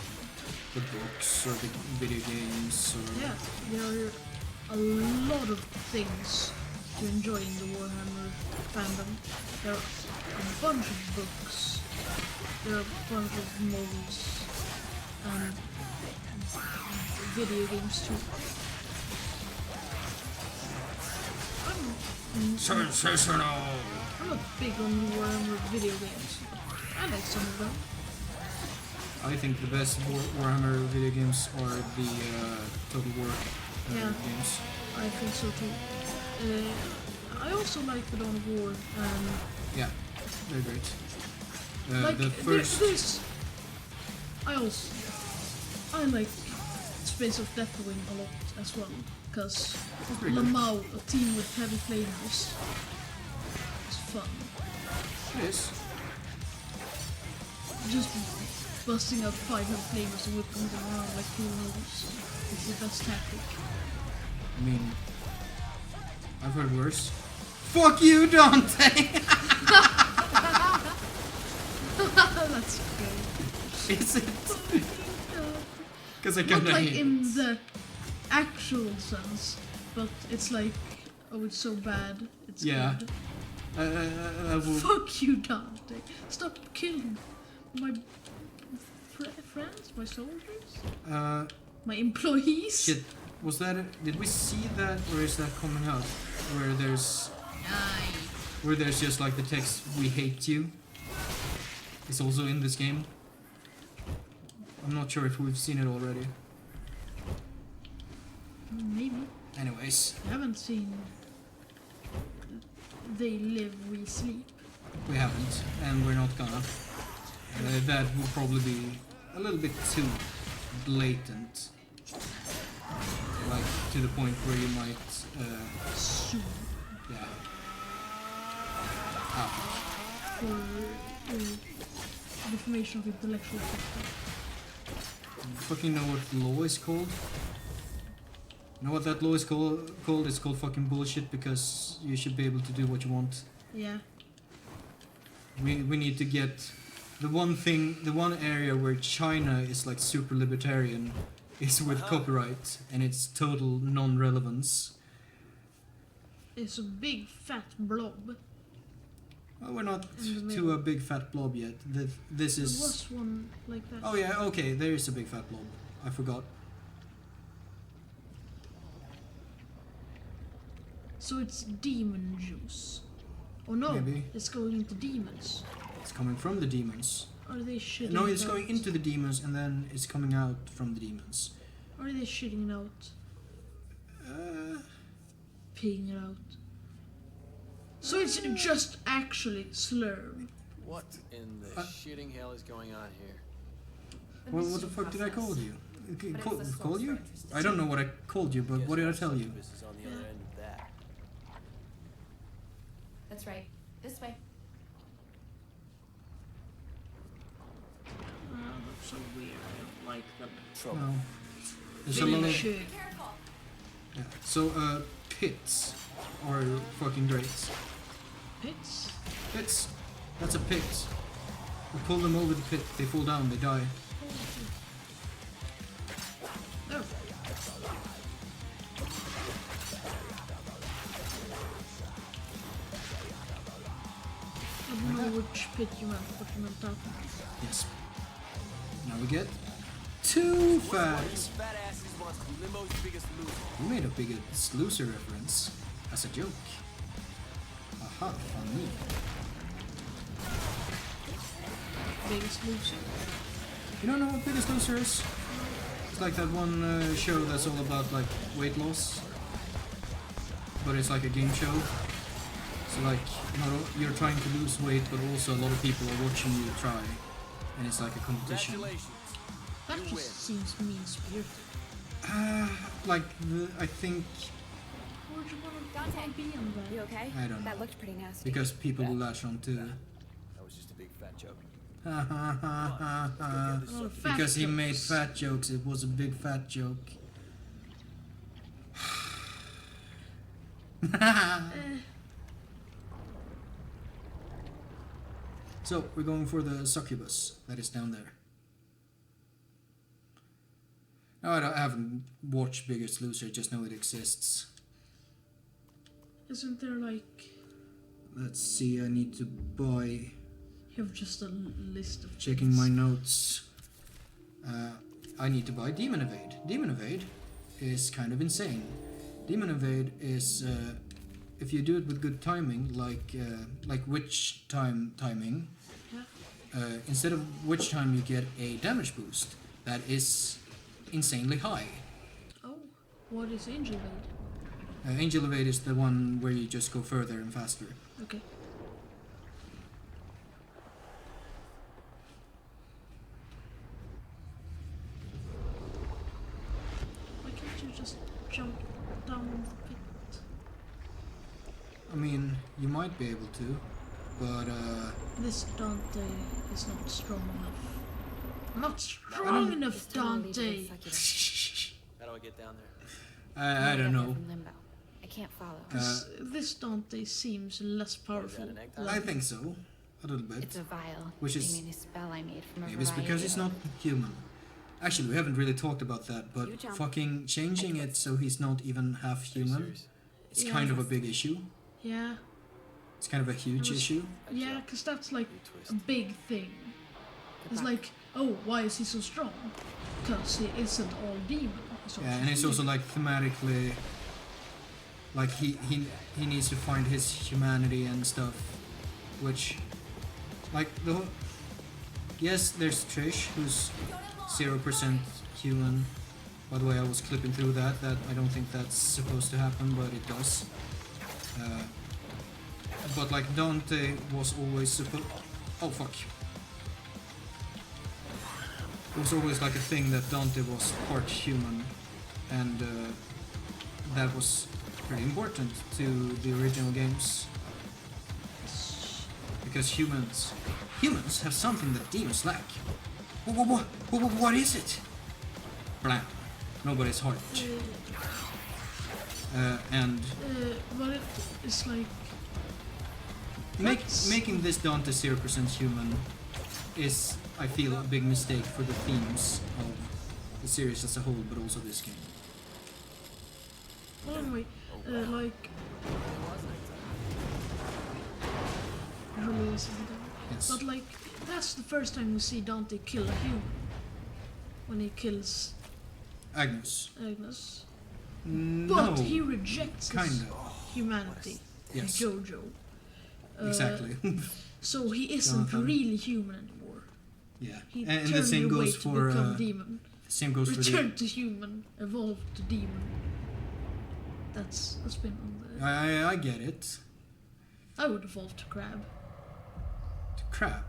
Speaker 1: the books or the video games or
Speaker 2: Yeah, there are a lot of things to enjoy in the Warhammer fandom. There are a bunch of books, there are a bunch of movies, and video games too.
Speaker 1: Sensational!
Speaker 2: I'm not big on Warhammer video games. I like some of them.
Speaker 1: I think the best Warhammer video games are the Total War
Speaker 2: Yeah.
Speaker 1: games.
Speaker 2: I think so too. I also like the Dawn of War and
Speaker 1: Yeah, they're great.
Speaker 2: like
Speaker 1: The first...
Speaker 2: this. I like Space of Deathwing a lot as well, because
Speaker 1: That's pretty good.
Speaker 2: Lamau, a team with heavy flamers, is fun.
Speaker 1: It is.
Speaker 2: Just busting out 5 heavy flamers and whipping them around like cool noodles is the best tactic.
Speaker 1: I mean, I've heard worse. Fuck you, Dante!
Speaker 2: That's great.
Speaker 1: Is it? Because I
Speaker 2: Not
Speaker 1: kinda
Speaker 2: like
Speaker 1: hate
Speaker 2: in
Speaker 1: it.
Speaker 2: the actual sense, but it's like, oh, it's so bad, it's
Speaker 1: Yeah.
Speaker 2: good.
Speaker 1: I will...
Speaker 2: Fuck you, Dante. Stop killing my friends, my soldiers, my employees.
Speaker 1: Shit. Was that... Did we see that, or is that coming out? Where there's... Where there's just like the text, "We hate you." It's also in this game. I'm not sure if we've seen it already.
Speaker 2: Maybe.
Speaker 1: Anyways,
Speaker 2: I haven't seen They Live, We Sleep.
Speaker 1: we haven't, and we're not gonna. That would probably be a little bit too blatant. Like, to the point where you might,
Speaker 2: Soon.
Speaker 1: yeah. Ah,
Speaker 2: For defamation of intellectual property.
Speaker 1: fucking know what law is called? You know what that law is called? It's called fucking bullshit, because you should be able to do what you want.
Speaker 2: Yeah.
Speaker 1: We need to get the one area where China is like super libertarian is with copyright and its total non-relevance.
Speaker 2: It's a big fat blob.
Speaker 1: Well, we're not
Speaker 2: In the
Speaker 1: to
Speaker 2: middle.
Speaker 1: a big fat blob yet. This
Speaker 2: There
Speaker 1: is...
Speaker 2: was one like that.
Speaker 1: Oh yeah, okay, there is a big fat blob. I forgot.
Speaker 2: So it's demon juice. Oh no,
Speaker 1: Maybe.
Speaker 2: it's going into demons.
Speaker 1: It's coming from the demons.
Speaker 2: Are they shitting
Speaker 1: No,
Speaker 2: it
Speaker 1: it's
Speaker 2: out?
Speaker 1: going into the demons and then it's coming out from the demons.
Speaker 2: Or are they shitting it out? Peeing it out? So it's just actually slurm.
Speaker 4: What in the shitting hell is going on here?
Speaker 1: Well, what the fuck did I call you?
Speaker 5: it's
Speaker 1: Call,
Speaker 5: the source
Speaker 1: call you?
Speaker 5: we're interested
Speaker 1: I don't know what I called you, but
Speaker 4: Guess
Speaker 1: what did I
Speaker 4: our
Speaker 1: tell you?
Speaker 4: succubus is on the other end of that.
Speaker 5: That's right. This way.
Speaker 2: That's so weird. I don't like them.
Speaker 4: Trouble.
Speaker 1: No. There's a
Speaker 2: Really
Speaker 1: lot of...
Speaker 2: shit.
Speaker 5: Careful.
Speaker 1: Yeah. So, pits are fucking great.
Speaker 2: Pits?
Speaker 1: Pits. That's a pit. You pull them over the pit, they fall down, they die.
Speaker 2: Oh. I don't know which pit you meant, but you meant that one.
Speaker 1: Yes. Now we get 2 facts.
Speaker 4: Fat asses wants to be Limbo's biggest loser.
Speaker 1: You made a Biggest Loser reference as a joke. Aha, funny.
Speaker 2: Biggest loser.
Speaker 1: You don't know what Biggest Loser is? It's like that one show that's all about like weight loss, but it's like a game show. So like, you're trying to lose weight, but also a lot of people are watching you try, and it's like a competition.
Speaker 4: Congratulations.
Speaker 2: That
Speaker 4: You win.
Speaker 2: just seems mean-spirited.
Speaker 1: Like I think
Speaker 2: Why would you want to
Speaker 5: Dante.
Speaker 2: be on that?
Speaker 5: You okay?
Speaker 1: I don't know.
Speaker 5: That looked pretty nasty.
Speaker 1: because people will latch on to.
Speaker 4: That was just a big fat joke.
Speaker 2: Oh, fat
Speaker 1: Because he made
Speaker 2: jokes.
Speaker 1: fat jokes, it was a big fat joke. So, we're going for the succubus that is down there. No, I haven't watched Biggest Loser, I just know it exists.
Speaker 2: Isn't there like...
Speaker 1: Let's see, I need to buy...
Speaker 2: You have just a list of
Speaker 1: Checking
Speaker 2: things.
Speaker 1: my notes. I need to buy Demon Evade. Demon Evade is kind of insane. Demon Evade is if you do it with good timing, like witch timing, instead of witch time you get a damage boost that is insanely high.
Speaker 2: Oh, what is Angel Blade?
Speaker 1: Angel Evade is the one where you just go further and faster.
Speaker 2: Okay. Why can't you just jump down the pit?
Speaker 1: I mean, you might be able to, but
Speaker 2: This Dante is not strong enough. Not strong enough, Dante!
Speaker 4: How do I get down there?
Speaker 1: I don't know.
Speaker 7: From limbo. I can't follow.
Speaker 2: This Dante seems less powerful.
Speaker 4: an egg time?
Speaker 1: I think so, a little bit.
Speaker 7: It's a vial.
Speaker 1: Which is-
Speaker 7: containing a spell I made from a
Speaker 1: Maybe it's because
Speaker 7: variety
Speaker 1: he's
Speaker 7: of-
Speaker 1: not human. Actually, we haven't really talked about that, but
Speaker 5: You jump.
Speaker 1: fucking changing it so he's not even half human,
Speaker 4: Serious?
Speaker 1: it's
Speaker 2: Yeah.
Speaker 1: kind of a big issue.
Speaker 2: Yeah,
Speaker 1: It's kind of a huge
Speaker 2: It was-
Speaker 1: issue.
Speaker 2: yeah, because that's like
Speaker 4: You twist.
Speaker 2: a big thing. It's
Speaker 7: Goodbye.
Speaker 2: like, oh, why is he so strong? Because he isn't all demon. He's
Speaker 1: Yeah, and it's also like thematically, like he needs to find his humanity and stuff, which, like the whole, yes, there's Trish who's 0% human. By the way, I was clipping through that I don't think that's supposed to happen, but it does. But like Dante was always supposed. Oh fuck. It was always like a thing that Dante was part human, and that was pretty important to the original games. Because humans have something that demons lack. What is it? Blam. Nobody's heart. And
Speaker 2: But it's like,
Speaker 1: making this Dante 0% human is, I feel, a big mistake for the themes of the series as a whole, but also this game.
Speaker 2: well, anyway, like, really wasn't done.
Speaker 1: Yes.
Speaker 2: But like, that's the first time we see Dante kill a human. When he kills
Speaker 1: Agnes.
Speaker 2: Agnes.
Speaker 1: No.
Speaker 2: But he rejects his
Speaker 1: Kinda.
Speaker 2: humanity.
Speaker 1: Yes.
Speaker 2: Jojo.
Speaker 1: Exactly.
Speaker 2: So he isn't
Speaker 1: Jonathan.
Speaker 2: really human anymore.
Speaker 1: Yeah.
Speaker 2: He
Speaker 1: And
Speaker 2: turned
Speaker 1: the same
Speaker 2: away
Speaker 1: goes
Speaker 2: to
Speaker 1: for
Speaker 2: become demon.
Speaker 1: same goes for the.
Speaker 2: Returned to human, evolved to demon. That's been on the.
Speaker 1: I get it.
Speaker 2: I would evolve to crab.
Speaker 1: Crab.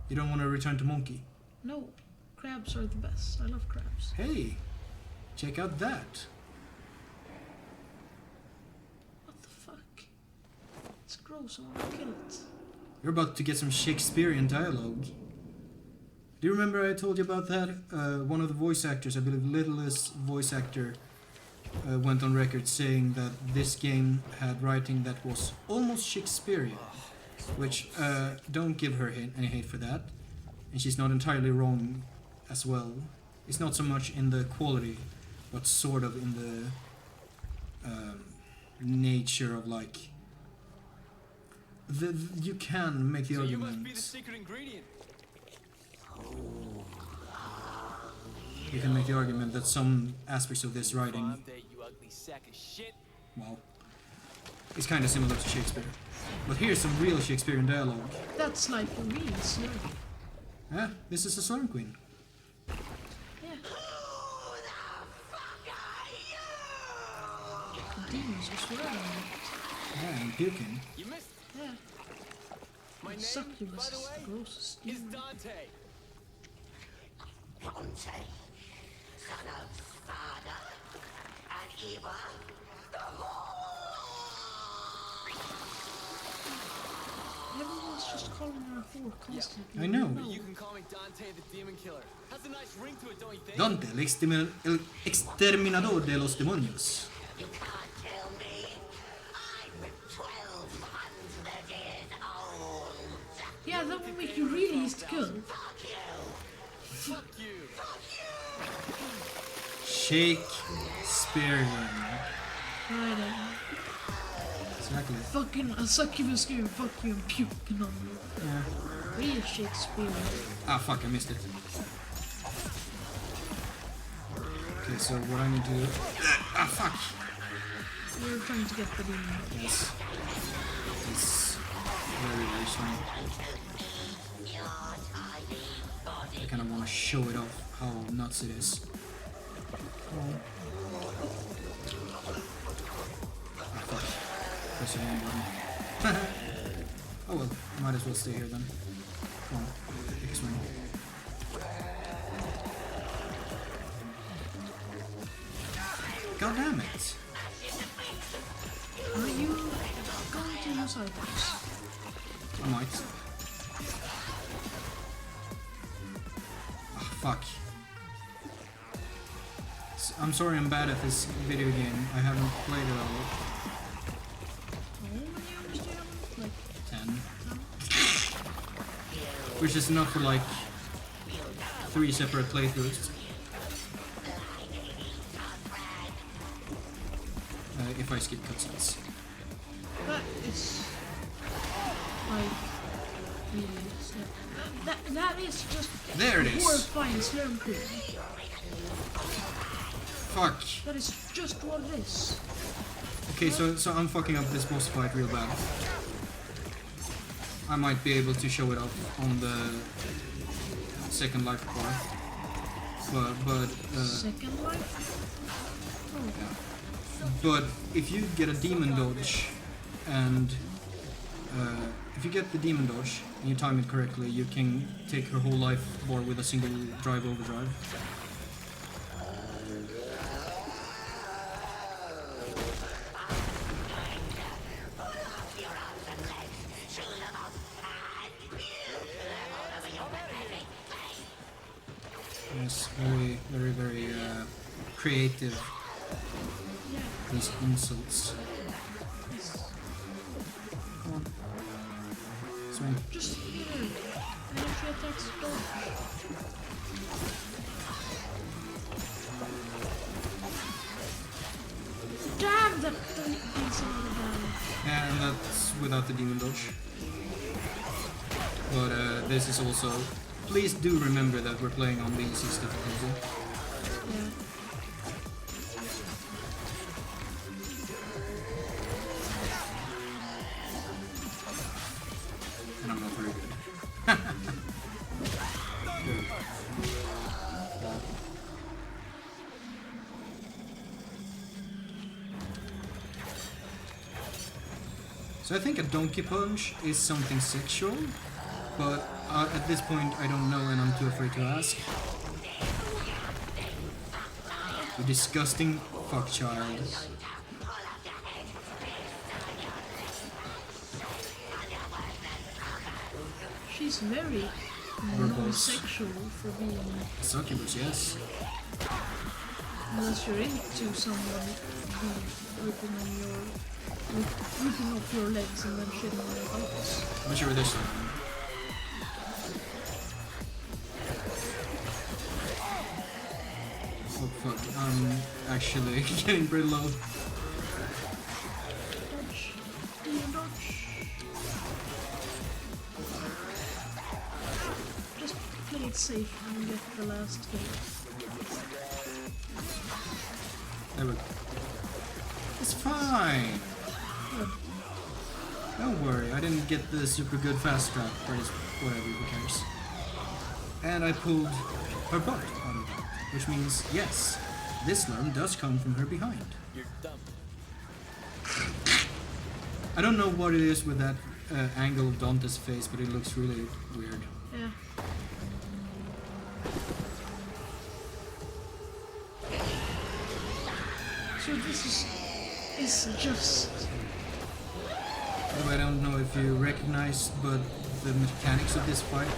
Speaker 1: You don't want to return to monkey.
Speaker 2: No, crabs are the best. I love crabs.
Speaker 1: Hey, check out that.
Speaker 2: What the fuck? It's gross. I want to kill it.
Speaker 1: You're about to get some Shakespearean dialogue. Do you remember I told you about that? One of the voice actors, I believe Littlest voice actor, went on record saying that this game had writing that was almost Shakespearean. Which, don't give her any hate for that. And she's not entirely wrong as well. It's not so much in the quality, but sort of in the nature of like... you can make the
Speaker 4: So you
Speaker 1: argument.
Speaker 4: must be the secret ingredient.
Speaker 1: You can make the argument that some aspects of this writing,
Speaker 4: Dante, you ugly sack of shit.
Speaker 1: well, is kind of similar to Shakespeare. But here's some real Shakespearean dialogue.
Speaker 2: That's like a real slur.
Speaker 1: Yeah, this is a Slurm Queen.
Speaker 2: Yeah. The demons are swearing.
Speaker 1: Yeah, and puking.
Speaker 4: You missed.
Speaker 2: Yeah.
Speaker 4: My name,
Speaker 2: Succubus
Speaker 4: by the
Speaker 2: is the
Speaker 4: way,
Speaker 2: grossest
Speaker 4: is
Speaker 2: demon.
Speaker 4: Dante.
Speaker 8: Dante, son of Spada, and Eva, the
Speaker 2: Everyone's just calling her a whore constantly.
Speaker 1: I know.
Speaker 4: You can call me Dante the Demon Killer. Has a nice ring to it, don't you think?
Speaker 1: Dante, el exterminador de los demonios.
Speaker 8: You can't tell me. I'm 1,200 years old.
Speaker 2: Yeah, that would make you really easy to kill.
Speaker 8: Fuck you.
Speaker 4: Fuck you.
Speaker 1: Shakespearean.
Speaker 2: Right then.
Speaker 1: Exactly.
Speaker 2: Fucking a succubus screaming fuck you and puking on you.
Speaker 1: Yeah.
Speaker 2: Real Shakespeare.
Speaker 1: Ah, fuck, I missed it. Okay, so what I need to do... Ah, fuck!
Speaker 2: We're trying to get the demon.
Speaker 1: Yes. It's very, very strong. I kind of want to show it off how nuts it is. Oh, fuck. Press the wrong button. Oh well, might as well stay here then. Come on, take a swing. God damn it!
Speaker 2: Are you going to use items?
Speaker 1: I might. Oh, fuck. I'm sorry I'm bad at this video game. I haven't played it all.
Speaker 2: How many hours do you have? Like
Speaker 1: 10. Which is enough for like 3 separate playthroughs. If I skip cutscenes.
Speaker 2: that is like really sad. That is just
Speaker 1: There it is.
Speaker 2: horrifying slurm cream.
Speaker 1: Fuck.
Speaker 2: That is just what it is.
Speaker 1: Okay, so I'm fucking up this boss fight real bad. I might be able to show it off on the second life bar. But
Speaker 2: Second life? Oh.
Speaker 1: yeah. But if you get a demon dodge and if you get the demon dodge and you time it correctly, you can take her whole life bar with a single drive overdrive. Yes, very, very, very creative. These insults. Come on. Swing.
Speaker 2: Just here. Energy attacks dodge. Damn, that is
Speaker 1: Yeah, and that's without the demon dodge. But this is also... Please do remember that we're playing on the easiest difficulty.
Speaker 2: yeah.
Speaker 1: And I'm not very good. So I think a donkey punch is something sexual, but at this point I don't know and I'm too afraid to ask. You disgusting fuck child.
Speaker 2: She's very non-sexual for being,
Speaker 1: Succubus, yes.
Speaker 2: unless you're into someone ripping off your legs and then shitting on your butts.
Speaker 1: I'm sure this one. Oh fuck, I'm actually getting pretty low.
Speaker 2: Dodge. Demon dodge. Just play it safe and get the last kill.
Speaker 1: There we go. It's fine!
Speaker 2: Good.
Speaker 1: Don't worry, I didn't get the super good fast trap, but it's whatever, who cares. And I pulled her butt out of that, which means, yes, this slurm does come from her behind.
Speaker 4: You're dumb.
Speaker 1: I don't know what it is with that angle of Dante's face, but it looks really weird.
Speaker 2: Yeah. So this is just...
Speaker 1: I don't know if you recognized, but the mechanics of this fight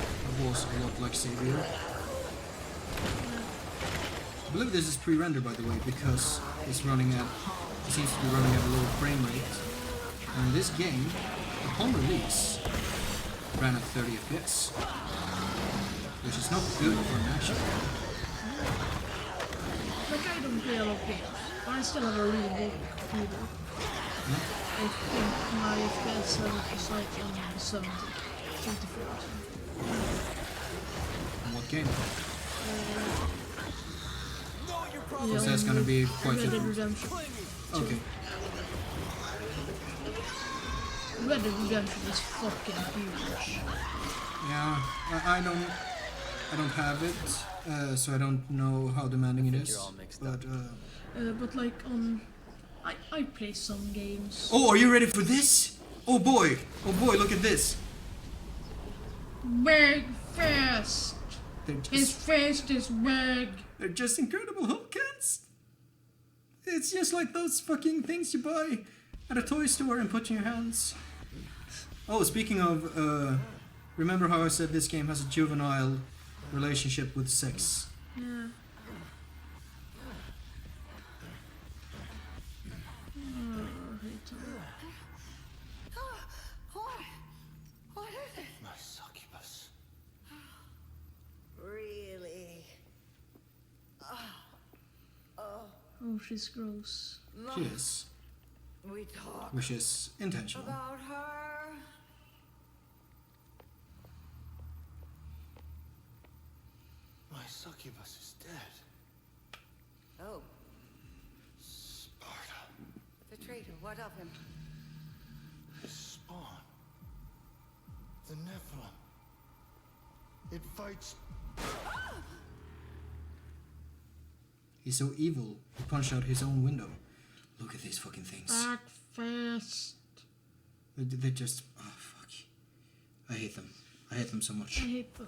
Speaker 1: was a lot like Savior. I believe this is pre-rendered, by the way, because it's running at, it seems to be running at a low frame rate. And this game, upon release, ran at 30 FPS, which is not good for an action game.
Speaker 2: Like, I don't play a lot of games, but I still have a really good computer. I think my FPS level is like on 70, 74.
Speaker 1: And what game?
Speaker 2: Yeah,
Speaker 1: So that's gonna be quite
Speaker 2: Red Dead
Speaker 1: different.
Speaker 2: Redemption.
Speaker 1: Okay.
Speaker 2: Red Dead Redemption is fucking huge.
Speaker 1: Yeah, I don't have it, so I don't know how demanding it is.
Speaker 4: You're all mixed up.
Speaker 2: But like I play some games.
Speaker 1: Oh, are you ready for this? Oh boy, look at this.
Speaker 2: Big fast.
Speaker 1: They're
Speaker 2: His
Speaker 1: just,
Speaker 2: fist is big.
Speaker 1: they're just incredible Hulkans. It's just like those fucking things you buy at a toy store and put in your hands. Oh, speaking of, remember how I said this game has a juvenile relationship with sex?
Speaker 2: Yeah.
Speaker 8: What is it?
Speaker 4: My succubus.
Speaker 8: Really?
Speaker 2: Oh, she's gross.
Speaker 1: Yes,
Speaker 8: We talk
Speaker 1: which is intentional.
Speaker 8: about her.
Speaker 4: My succubus is dead.
Speaker 8: Oh,
Speaker 4: Sparta.
Speaker 8: the traitor. What of him?
Speaker 4: His spawn. The Nephilim. It fights.
Speaker 1: He's so evil, he punched out his own window. Look at these fucking things.
Speaker 2: Back fast.
Speaker 1: They're just... oh, fuck. I hate them. I hate them so much.
Speaker 2: I hate them.